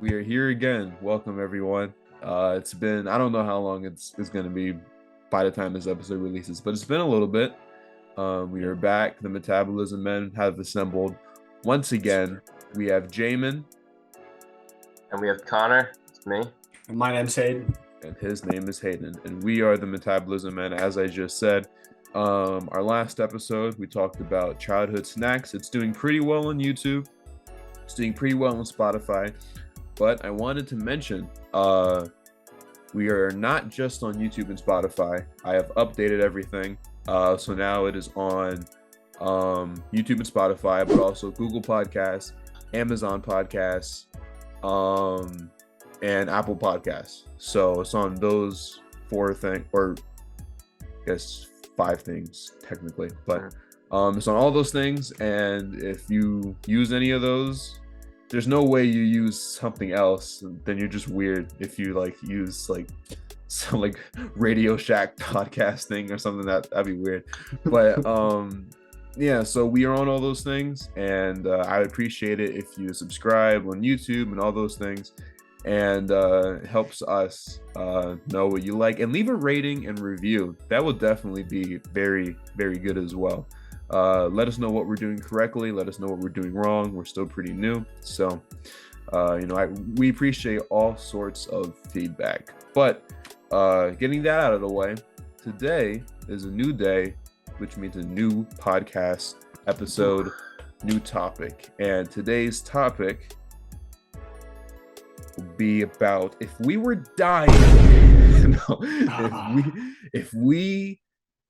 We are here again. Welcome, everyone. It's been, I don't know how long it's going to be by the time this episode releases, but it's been a little bit. We are back. The Metabolism men have assembled once again. We have Jamin. And we have Connor. It's me. And my name's Hayden. And his name is Hayden. And we are the Metabolism men, as I just said. Our last episode, we talked about childhood snacks. It's doing pretty well on YouTube. It's doing pretty well on Spotify. But I wanted to mention, we are not just on YouTube and Spotify. I have updated everything. So now it is on YouTube and Spotify, but also Google Podcasts, Amazon Podcasts, and Apple Podcasts. So it's on those four things, or I guess 5 things technically. But it's on all those things. And if you use any of those, there's no way you use something else, then you're just weird if you use some Radio Shack podcast thing or something. That'd be weird. But yeah, so we are on all those things, and I would appreciate it if you subscribe on YouTube and all those things, and it helps us know what you like, and leave a rating and review. That will definitely be very, very good as well. Let us know what we're doing correctly. Let us know what we're doing wrong. We're still pretty new. So, we appreciate all sorts of feedback. But getting that out of the way, today is a new day, which means a new podcast episode, new topic. And today's topic will be about if we were dying, if we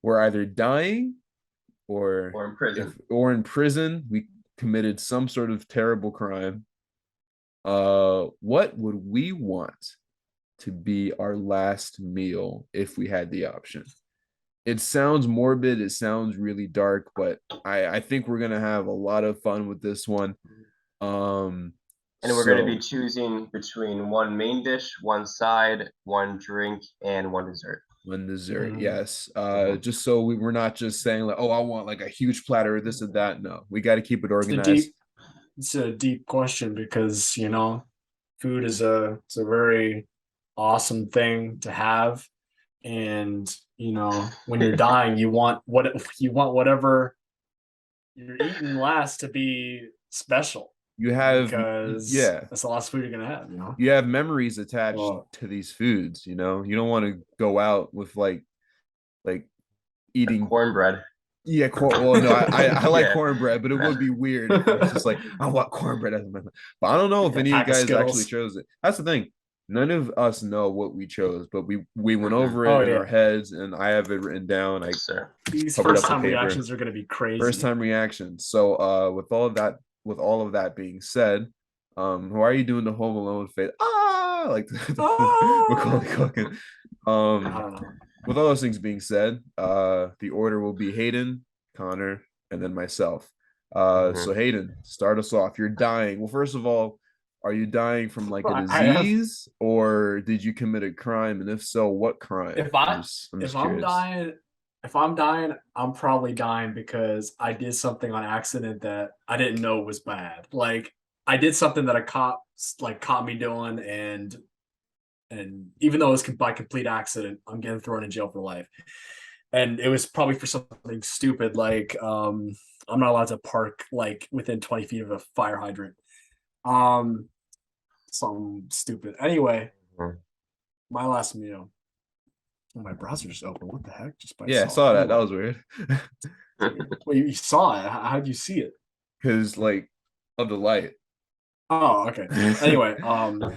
were either dying or in prison, we committed some sort of terrible crime. What would we want to be our last meal if we had the option? It sounds morbid, it sounds really dark, but I think we're gonna have a lot of fun with this one. And we're going to be choosing between one main dish, one side, one drink, and one dessert. Yes. Just so we're not just saying like, oh, I want like a huge platter of this and that. No, we got to keep it organized. It's a deep question because food is a very awesome thing to have, and when you're dying, you want whatever you're eating last to be special. You have that's the last food you're gonna have. You have memories attached to these foods. You don't want to go out with like eating cornbread. Yeah, well, no, I like cornbread, but it would be weird if it's just like I want cornbread as my. But I don't know if any of you guys actually chose it. That's the thing. None of us know what we chose, but we went over it in our heads, and I have it written down. These first time reactions are gonna be crazy. First time reactions. So with all of that being said, why are you doing the Home Alone face? Macaulay Culkin. With all those things being said, the order will be Hayden, Connor, and then myself. So Hayden, start us off. You're dying. Well, first of all, are you dying from like a disease, or did you commit a crime? And if so, what crime? If I'm dying, I'm probably dying because I did something on accident that I didn't know was bad. Like I did something that a cop caught me doing, and even though it was by complete accident, I'm getting thrown in jail for life. And it was probably for something stupid, like I'm not allowed to park like within 20 feet of a fire hydrant. Something stupid. Anyway, my last meal. Oh, my browser's open. What the heck? I saw that. That was weird. Well, you saw it. How'd you see it? Because of the light. Oh, okay. Anyway, so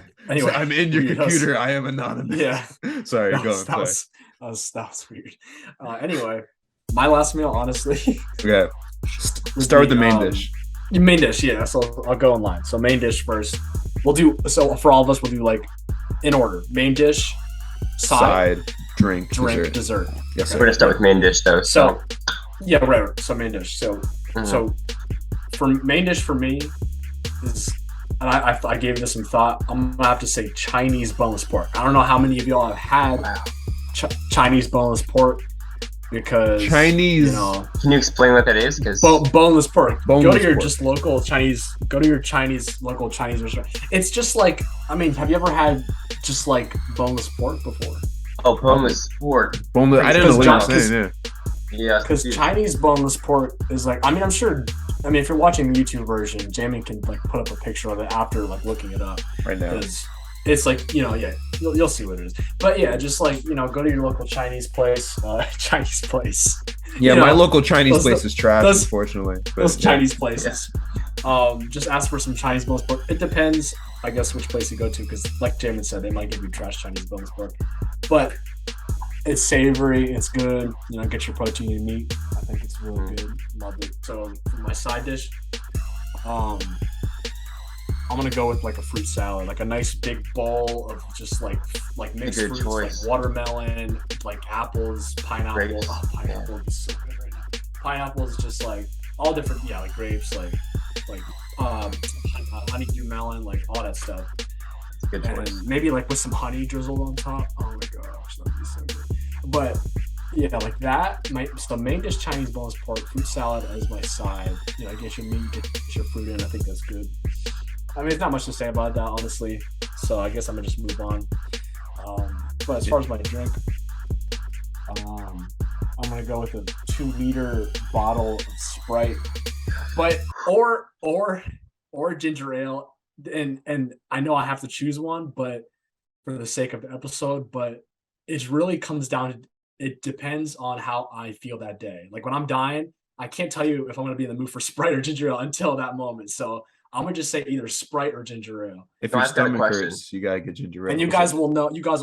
I'm in your computer. I am anonymous. Yeah. Sorry, that was weird. Anyway, my last meal, honestly. Okay. Start with the main dish. Main dish, yeah. So I'll go in line. So main dish first. So for all of us, we'll do like in order. Main dish, side, drink, dessert. Yes, we're gonna start with main dish though. So yeah, right. So main dish. So for main dish for me is, and I gave this some thought. I'm gonna have to say Chinese boneless pork. I don't know how many of y'all have had Chinese boneless pork, because Chinese. You know, can you explain what that is? Because boneless pork. Boneless go to your pork. just local Chinese. Go to your local Chinese restaurant. It's just like, I mean, have you ever had just like boneless pork before? Oh, boneless pork. Boneless. I didn't know what you were Because- saying. Yeah, Because Chinese boneless pork is like, I mean, I'm sure. I mean, if you're watching the YouTube version, Jamin can like put up a picture of it after like looking it up. Right now. Because it's like, yeah, you'll see what it is. But yeah, just like, go to your local Chinese place. Chinese place. Yeah, my local Chinese place is trash, those- unfortunately. Those Chinese places. Just ask for some Chinese boneless pork. It depends, I guess, which place you go to, because like Jamin said, they might give you trash Chinese boneless pork. But it's savory, it's good. Get your protein and meat. I think it's really good. Love it. So for my side dish, I'm gonna go with like a fruit salad, like a nice big bowl of just like mixed fruits, choice. like watermelon, like apples, pineapple. Grapes. Oh, pineapple is so good right now. Pineapple is just like all different, like grapes, like honeydew melon, like all that stuff. It's a good choice. And maybe like with some honey drizzled on top. Oh my gosh, that'd be so good. But yeah, like that. So main dish Chinese boneless pork, fruit salad as my side. Get your meat, get your fruit in. I think that's good. I mean, there's not much to say about that, honestly. So I guess I'm gonna just move on. But as far as my drink, I'm gonna go with a 2-liter bottle of Sprite, but or ginger ale. And I know I have to choose one, but for the sake of the episode, but it really comes down to, it depends on how I feel that day. Like when I'm dying, I can't tell you if I'm gonna be in the mood for Sprite or ginger ale until that moment. So I'm gonna just say either Sprite or ginger ale. If your stomach hurts, you gotta get ginger ale. And you guys will know. You guys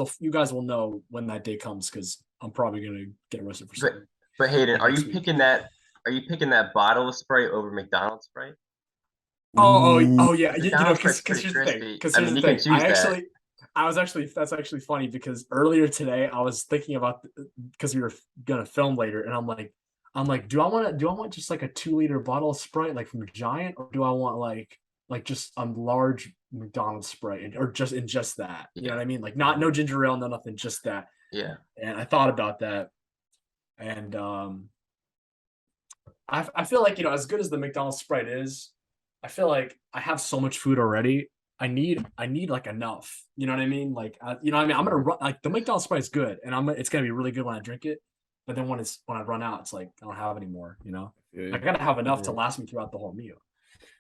will know when that day comes, because I'm probably gonna get arrested for something. But Hayden, are you picking that bottle of Sprite over McDonald's Sprite? Oh yeah. McDonald's Because here's the thing. Because I mean, you can choose that. That's actually funny, because earlier today I was thinking about, because we were gonna film later, and I'm like, do I want just like a 2-liter bottle of Sprite like from Giant, or do I want like just a large McDonald's Sprite, or just that? You know what I mean? Like no ginger ale, no nothing, just that. Yeah. And I thought about that, and I feel like, as good as the McDonald's Sprite is, I feel like I have so much food already. I need like enough. You know what I mean? Like, I'm gonna run, like, the McDonald's Sprite is good, and it's gonna be really good when I drink it. But then when I run out, it's like I don't have any more. I gotta have enough to last me throughout the whole meal.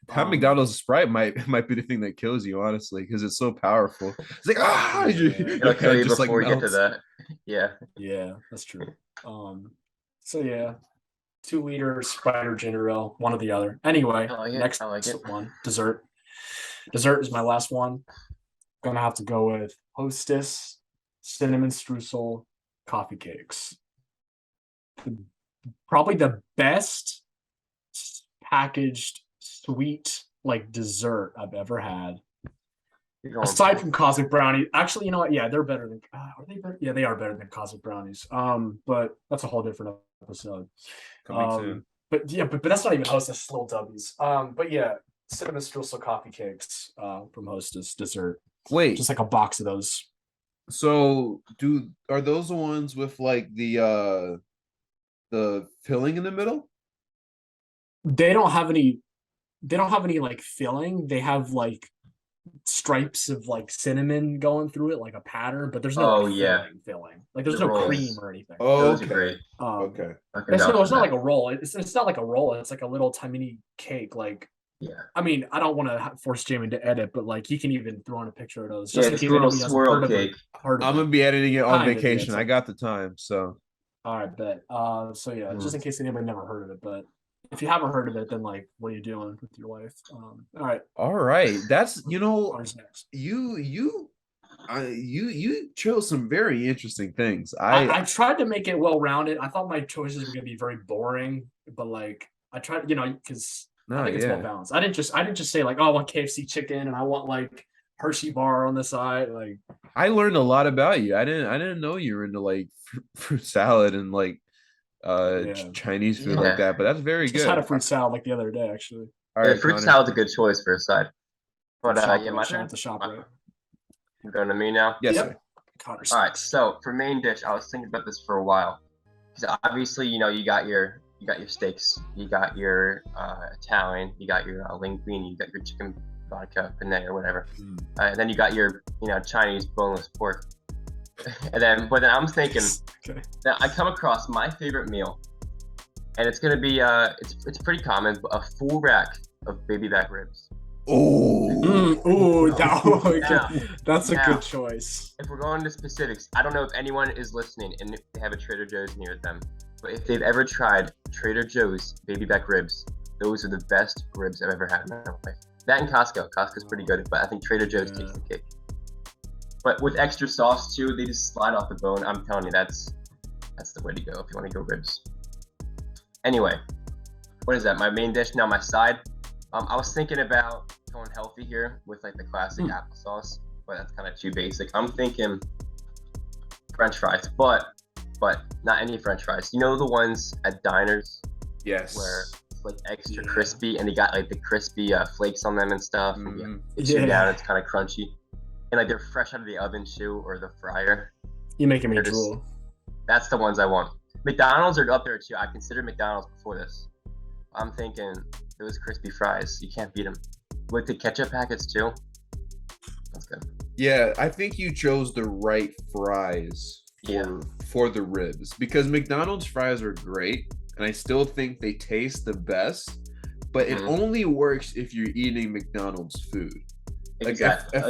McDonald's Sprite might be the thing that kills you, honestly, because it's so powerful. It's like it'll kill you before you get to that. Yeah, that's true. So yeah, 2-liter Sprite or ginger ale, one or the other. Anyway, next one, dessert. Dessert is my last one. Gonna have to go with Hostess cinnamon streusel coffee cakes. Probably the best packaged sweet like dessert I've ever had. Aside from Cosmic Brownies. Actually, you know what? Yeah, they're better than. Are they better? Yeah, they are better than Cosmic Brownies. But that's a whole different episode. But that's not even Hostess, Little W's. But yeah, cinnamon streusel coffee cakes from Hostess dessert. Wait, just like a box of those. So are those the ones with like the filling in the middle? They don't have any like filling. They have like stripes of like cinnamon going through it, like a pattern, but there's no filling. Like there's no cream or anything. Oh, those are great. Okay. It's not like a roll. It's not like a roll. It's like a little tiny cake. Like, I mean, I don't want to force Jamin to edit, but like he can even throw in a picture of those. Just it's a little swirl cake. I'm gonna be editing it on vacation. I got the time, so. All right, bet. So yeah, just in case anybody never heard of it, but if you haven't heard of it, then like, what are you doing with your life? All right. That's you chose some very interesting things. I tried to make it well-rounded. I thought my choices were gonna be very boring, but like I tried, because I think it's well balanced. I didn't just say like, oh, I want KFC chicken and I want like Hershey bar on the side. Like, I learned a lot about you. I didn't know you were into like fruit salad and like Chinese food like that, but that's very good. Just had a fruit salad like the other day, actually. All right, fruit salad's a good choice for a side. But my turn. To shop, right? You're going to me now. Yes, sir. All right. So for main dish, I was thinking about this for a while. So obviously, you got your steaks, you got your Italian, you got your linguine, you got your chicken vodka penne or whatever, and then you got your Chinese boneless pork. But then I'm thinking that I come across my favorite meal, and it's gonna be it's pretty common, but a full rack of baby back ribs. That's a good choice. If we're going to specifics, I don't know if anyone is listening and if they have a Trader Joe's near them, but if they've ever tried Trader Joe's baby back ribs, those are the best ribs I've ever had in my life. That and Costco. Costco's pretty good, but I think Trader Joe's takes the cake. But with extra sauce too, they just slide off the bone. I'm telling you, that's the way to go if you want to go ribs. Anyway, what is that? My main dish, now my side. I was thinking about going healthy here with like the classic applesauce, but that's kind of too basic. I'm thinking French fries, but not any French fries. You know the ones at diners? Yes. Where it's like extra crispy, and they got like the crispy flakes on them and stuff. And it chew down, it's kind of crunchy, and like they're fresh out of the oven too, or the fryer. You're making me drool. That's the ones I want. McDonald's are up there too. I considered McDonald's before this. I'm thinking those crispy fries, you can't beat them. With the ketchup packets too. That's good. Yeah, I think you chose the right fries for the ribs, because McDonald's fries are great, and I still think they taste the best, but it only works if you're eating McDonald's food. Like exactly.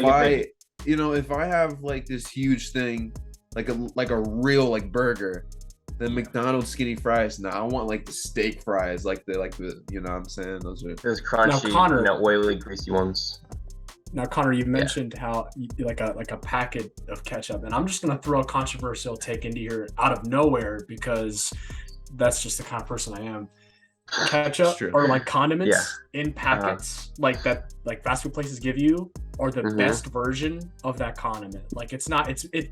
if I have like this huge thing, like a real like burger, then McDonald's skinny fries. Now I want like the steak fries, like the you know what I'm saying? Those crunchy, now, Connor, oily, greasy ones. Now, Connor, you mentioned how like a packet of ketchup, and I'm just gonna throw a controversial take into here out of nowhere because that's just the kind of person I am. Ketchup or like condiments in packets, like fast food places give you, are the best version of that condiment. Like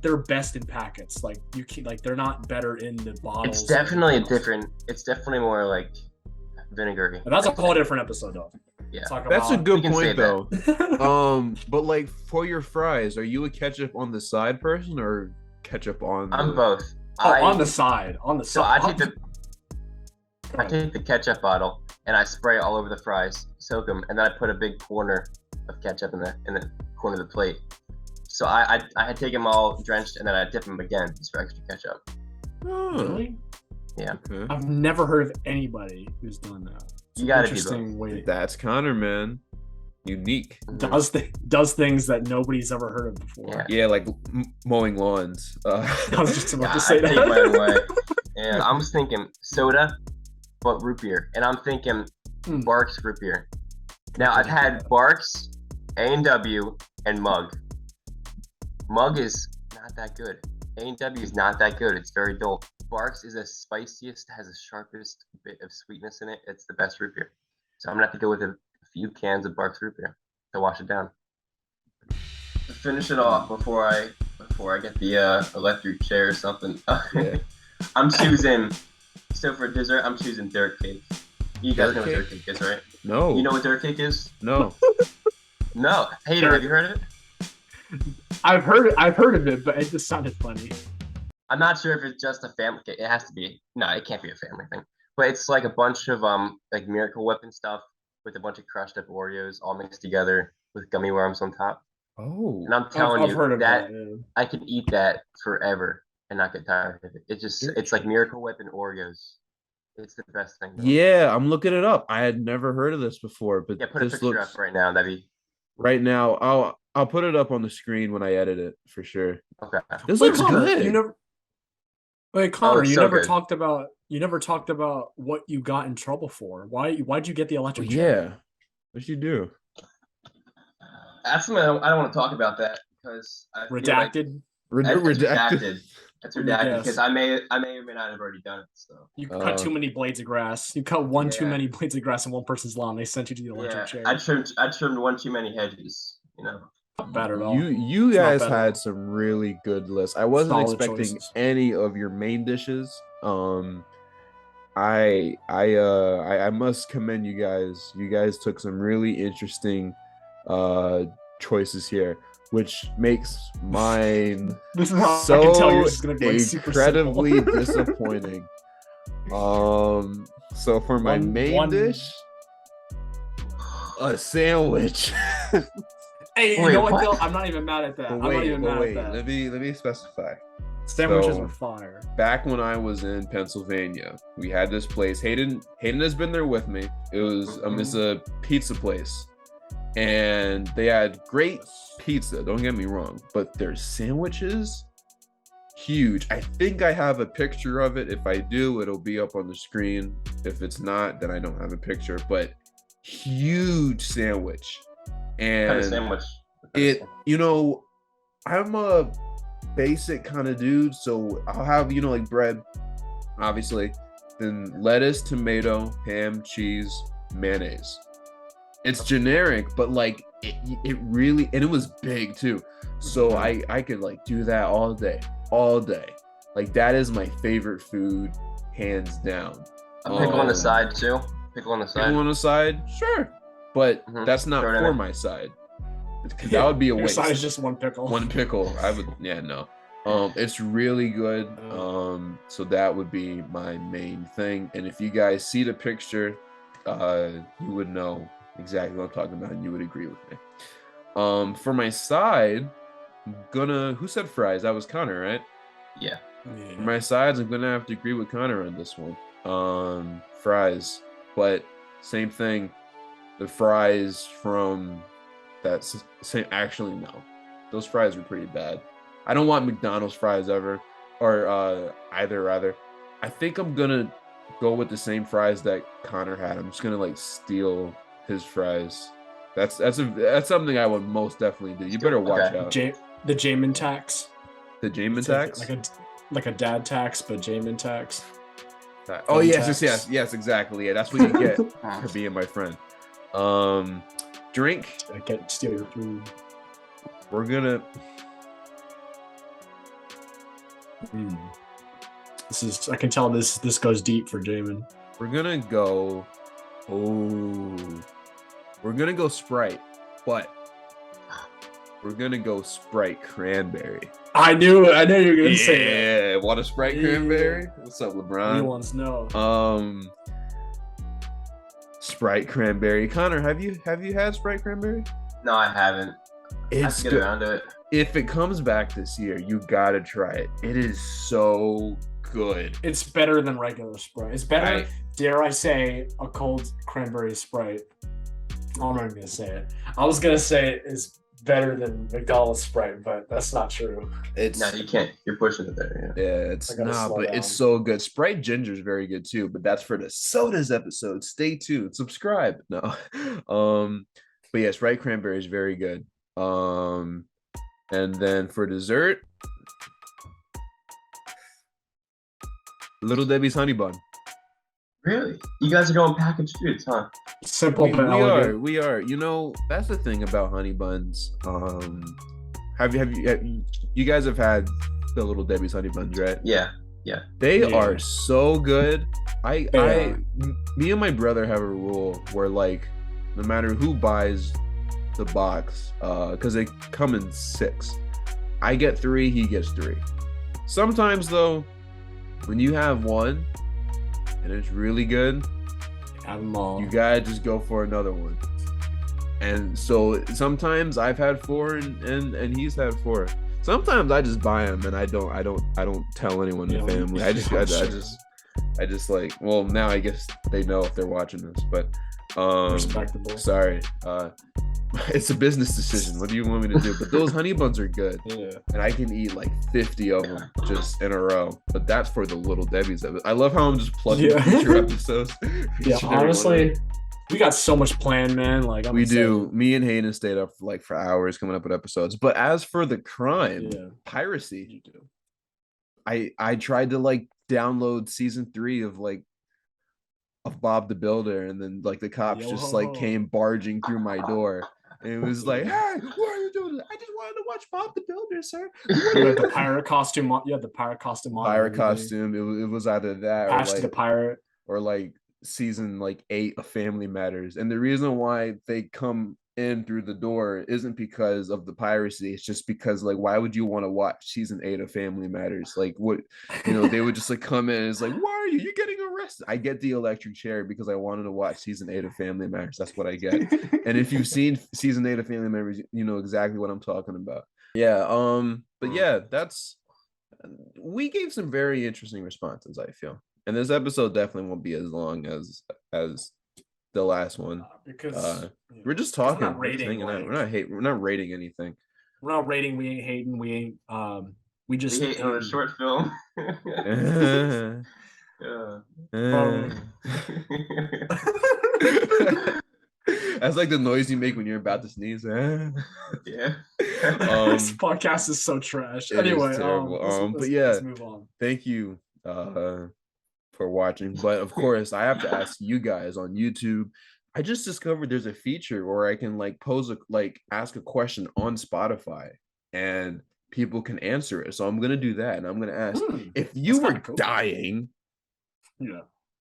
they're best in packets. Like you can, like they're not better in the bottles. It's definitely it's definitely more like vinegary. But that's a whole different episode though. Yeah, that's a good point though. But like for your fries, are you a ketchup on the side person or ketchup on? I'm both. On the side. So I take the ketchup bottle and I spray it all over the fries, soak them, and then I put a big corner of ketchup in the corner of the plate. So I take them all drenched and then I dip them again just for extra ketchup. Oh, really? Yeah. Okay. I've never heard of anybody who's done that. You gotta be both. That's Connor, man. Unique. Does things that nobody's ever heard of before. Yeah, like mowing lawns. I was just about to say that. By way. And I'm thinking soda, but root beer. And I'm thinking Barks root beer. Now, I've had Barks, A&W, and Mug. Mug is not that good. A&W is not that good. It's very dull. Barks is the spiciest, has the sharpest bit of sweetness in it. It's the best root beer. So I'm going to have to go with a few cans of Barks root beer to wash it down. To finish it off before I get the electric chair or something, I'm choosing... So for dessert, I'm choosing dirt cake. You guys know what dirt cake is, right? No. You know what dirt cake is? No. No. Hayden, have you heard of it? I've heard of it, but it just sounded funny. I'm not sure if it's just a family cake. It has to be. No, it can't be a family thing. But it's like a bunch of like Miracle Whip and stuff with a bunch of crushed up Oreos all mixed together with gummy worms on top. Oh. And I'm telling I've you heard of that I can eat that forever and not get tired of it. It's like Miracle Whip and Oreos. It's the best thing. Yeah, I'm looking it up. I had never heard of this before, but put a picture up right now. Right now. I'll put it up on the screen when I edit it for sure. Okay. This looks good. Connor, you never talked about what you got in trouble for. Why'd you get the electric chair? Yeah. What'd you do? That's something I don't want to talk about that because redacted. Redacted. That's redacted because I may or may not have already done it. So you cut too many blades of grass. You cut too many blades of grass in one person's lawn. They sent you to the electric chair. I trimmed one too many hedges. Not bad at all. You guys had some really good lists. I wasn't expecting any of your main dishes. I must commend you guys. You guys took some really interesting choices here, which makes mine this is how so I can tell yours is gonna be like super incredibly disappointing. So for my main dish, a sandwich. Hey, you Wait, know what, what? Bill? I'm not even mad at that. I'm not even mad at that. Let me specify. Sandwiches So, were fire. Back when I was in Pennsylvania, we had this place. Hayden has been there with me. It was it's a pizza place, and they had great pizza. Don't get me wrong, but their sandwiches, huge. I think I have a picture of it. If I do, it'll be up on the screen. If it's not, then I don't have a picture. But huge sandwich, Kind of and sandwich. I'm a basic kind of dude, so I'll have like bread, obviously, then lettuce, tomato, ham, cheese, mayonnaise. It's generic, but like it really, and it was big too, so I could like do that all day. Like that is my favorite food, hands down. A pickle on the side too. Pickle on the side. Sure, but that's not for my side. That would be a waste. Your side is just one pickle. One pickle. I would, no. It's really good. So that would be my main thing. And if you guys see the picture, you would know exactly what I'm talking about, and you would agree with me. For my side, who said fries? That was Connor, right? Yeah. For my sides, I'm gonna have to agree with Connor on this one. Fries, but same thing. The fries from that same. Actually, no, those fries were pretty bad. I don't want McDonald's fries ever, or either. Rather, I think I'm gonna go with the same fries that Connor had. I'm just gonna like steal his fries. That's something I would most definitely do. You better watch out. The Jamin tax. The Jamin tax. Like a dad tax, but Jamin tax. Oh yes, exactly. Yeah, that's what you get for being my friend. Drink. I can't steal your food. We're gonna. This is. I can tell this goes deep for Jamin. We're gonna go. We're gonna go Sprite, but we're gonna go Sprite cranberry. I knew you were gonna say that. Yeah, want a Sprite cranberry? What's up, LeBron? New ones, no. Sprite cranberry. Connor, have you had Sprite cranberry? No, I haven't. It's get good. Around to it. If it comes back this year, you gotta try it. It is so good. It's better than regular Sprite. It's better, dare I say, a cold cranberry Sprite. I'm not gonna say it. I was gonna say it's better than McDonald's Sprite, but that's not true. No, you can't. You're pushing it there. Yeah, it's not, but it's so good. Sprite Ginger is very good too, but that's for the sodas episode. Stay tuned. Subscribe. No. But yeah, Sprite Cranberry is very good. And then for dessert, Little Debbie's Honey Bun. Really? You guys are going packaged foods, huh? Simple, we are. You know, that's the thing about honey buns. Have you guys have had the Little Debbie's Honey Buns, right? Yeah. They are so good. Me and my brother have a rule where like no matter who buys the box, because they come in 6, I get 3, he gets 3. Sometimes though, when you have one and it's really good, have them all. You gotta just go for another one. And so sometimes I've had 4 and he's had 4. Sometimes I just buy them and I don't tell anyone in the family. I just like, well, now I guess they know if they're watching this, but respectable. Sorry. It's a business decision. What do you want me to do? But those honey buns are good. Yeah. And I can eat like 50 of them just in a row. But that's for the Little Debbie's. I love how I'm just plugging future episodes. Yeah, honestly, we got so much planned, man. Like we do. Me and Hayden stayed up for hours coming up with episodes. But as for the crime, piracy, I tried to like download season 3 of Bob the Builder, and then like the cops just like came barging through my door. And it was like, hey, what are you doing? I just wanted to watch Bob the Builder, sir. You had the pirate costume on. You had the pirate costume on. Pirate costume. It was either that Ash the pirate, or like season like 8 of Family Matters. And the reason why they come in through the door isn't because of the piracy. It's just because like, why would you want to watch season 8 of Family Matters? Like, what, they would just like come in and it's like, why are you? You're getting arrested. I get the electric chair because I wanted to watch season 8 of Family Matters. That's what I get. And if you've seen season 8 of Family Matters, you know exactly what I'm talking about. Yeah. But yeah, we gave some very interesting responses, I feel. And this episode definitely won't be as long as the last one because we're just talking. we're not rating, we're not rating anything. We're not rating. We ain't hating. We ain't. We just hate a short film. That's like the noise you make when you're about to sneeze. Yeah. This podcast is so trash. Anyway, let's move on. Thank you for watching. But of course, I have to ask you guys on YouTube. I just discovered there's a feature where I can like ask a question on Spotify and people can answer it. So I'm gonna do that, and I'm gonna ask if you were dying,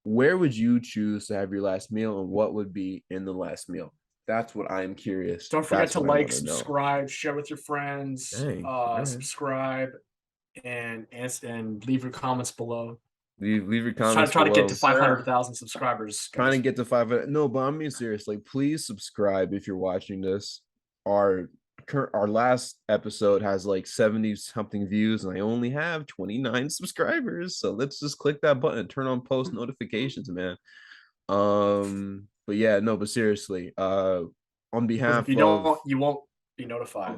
where would you choose to have your last meal, and what would be in the last meal? That's what I'm curious. Don't forget to like, subscribe, share with your friends, subscribe, and leave your comments below. Leave your comments. Try to get to 500,000 subscribers. Trying to get to 500. No, but I'm being serious. Like, please subscribe if you're watching this. Our last episode has like 70 something views, and I only have 29 subscribers. So let's just click that button and turn on post notifications, man. But yeah, no, but seriously, on behalf you won't be notified.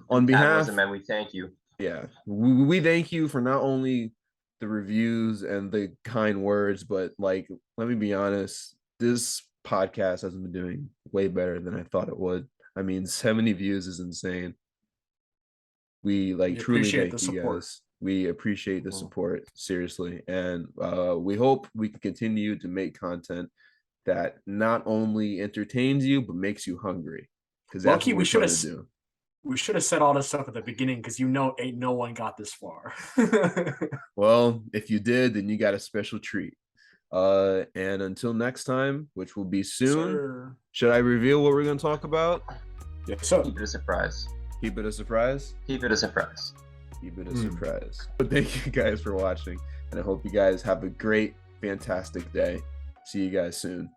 On behalf, man, we thank you. Yeah, we thank you for not only the reviews and the kind words, but like, let me be honest, this podcast has been doing way better than I thought it would. I mean, 70 views is insane. We truly thank you guys. We appreciate the support, seriously, and we hope we can continue to make content that not only entertains you but makes you hungry. Because that's what we're trying to do. We should have said all this stuff at the beginning, because ain't no one got this far. Well, if you did, then you got a special treat. And until next time, which will be soon, should I reveal what we're going to talk about? Yeah, so keep it a surprise. Keep it a surprise? Keep it a surprise. Keep it a surprise. But thank you guys for watching, and I hope you guys have a great, fantastic day. See you guys soon.